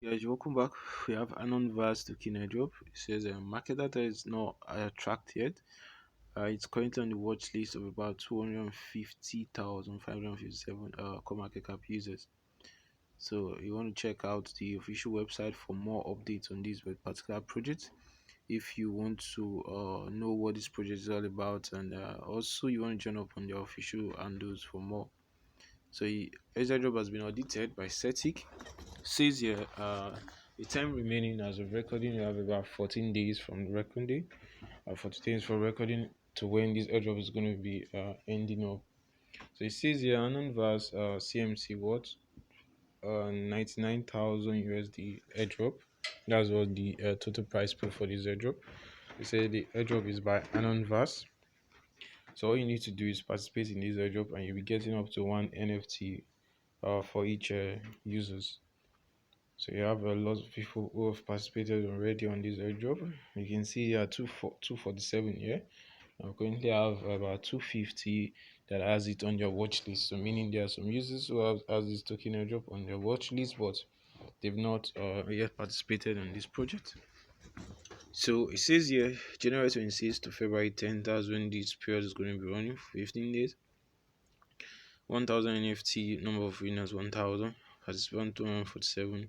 Guys, welcome back. We have ANONVERSE token airdrop. It says market data is not tracked yet. It's currently on the watch list of about 250,557 CoinMarketCap users. So you want to check out the official website for more updates on this particular project. If you want to know what this project is all about, and also you want to join up on the official handles for more. So airdrop has been audited by Cetic. Says here the time remaining as of recording, you have about 14 days from the recording day, 40 days for recording to when this airdrop is going to be ending up. So it says here ANONVERSE CMC what 99,000 USD airdrop. That's what the total price put for this airdrop. They say the airdrop is by ANONVERSE. So all you need to do is participate in this airdrop and you'll be getting up to one NFT for each users. So you have a lot of people who have participated already on this airdrop. You can see here 247 here. I currently have about 250 that has it on their watch list. So meaning there are some users who have has this token airdrop on their watch list, but they've not yet participated on this project. So it says here January 26th to February 10th. That's when this period is going to be running for 15 days. 1,000 NFT, number of winners 1,000, participant 247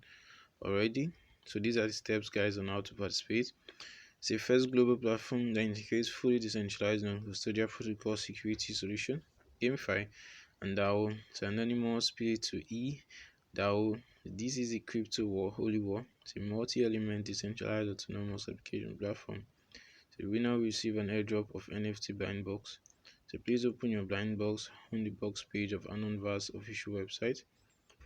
already. So these are the steps, guys, on how to participate. It's a first global platform that integrates fully decentralized non-custodial protocol security solution, GameFi, and DAO. It's anonymous P2E DAO. This is a crypto war, holy war. It's a multi-element decentralized autonomous application platform. The winner will receive an airdrop of NFT blind box. So please open your blind box on the box page of ANONVERSE official website.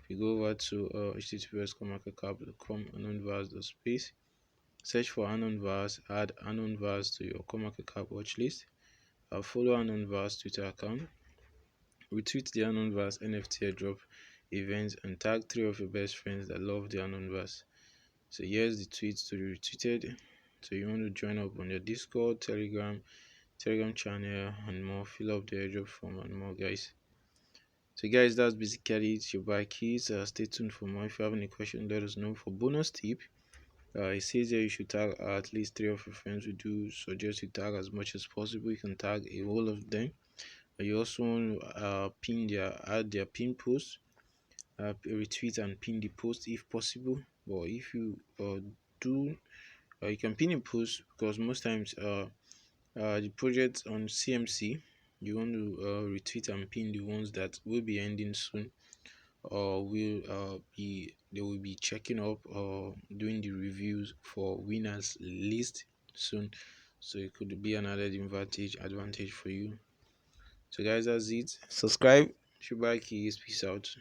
If you go over to https://coinmarketcap.com anonverse.space, search for ANONVERSE, add ANONVERSE to your CoinMarketCap watchlist, follow ANONVERSE Twitter account, retweet the ANONVERSE NFT airdrop events, and tag 3 of your best friends that love the ANONVERSE. So here's the tweets to be retweeted. So you want to join up on your Discord, Telegram channel, and more. Fill up the airdrop form and more, guys. So guys, that's basically it. Your buy keys. Stay tuned for more. If you have any questions, let us know. For bonus tip, it says here you should tag at least 3 of your friends. We do suggest you tag as much as possible. You can tag a whole of them. You also want to add their pin post, retweet and pin the post if possible. But if you do, you can pin a post because most times the project on CMC, you want to retweet and pin the ones that will be ending soon, or they will be checking up or doing the reviews for winners list soon. So it could be another advantage for you. So guys, that's it. Subscribe. Shubai Keys. Peace out.